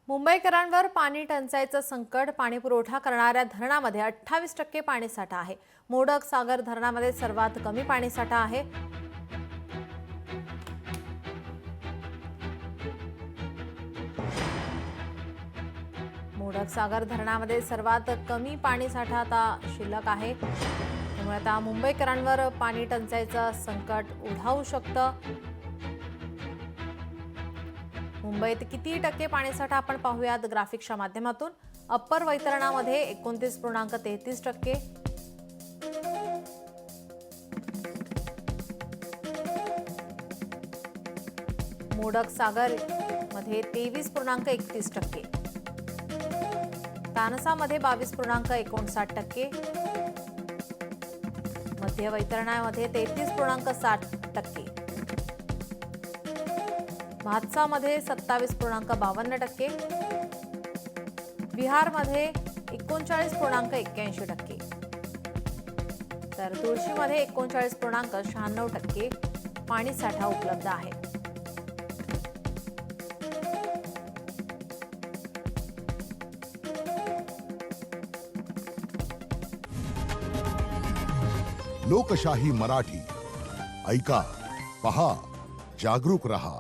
मुंबईकरांवर पाणी टंचाईचं संकट. पाणी पुरवठा करणाऱ्या धरणामध्ये 28% पाणीसाठा आहे. मोडक सागर धरणामध्ये सर्वात कमी पाणीसाठा आहे. मोडक सागर धरणामध्ये सर्वात कमी पाणीसाठा आता शिल्लक आहे. त्यामुळे आता मुंबईकरांवर पाणी टंचाईचं संकट ओढावू शकतं. मुंबईत किती टक्के पाणीसाठा आपण पाहूयात ग्राफिक्सच्या माध्यमातून. अप्पर वैतरणामध्ये 29.33%, मोडक सागर मध्ये 23.31%, तानसामध्ये 22.59%, मध्य वैतरणामध्ये 33.60%, भातसामध्ये 27.52%, बिहारमध्ये 39.81%, तर तुळशीमध्ये 39.96% पाणीसाठा उपलब्ध आहे. लोकशाही मराठी ऐका, पहा, जागरूक रहा.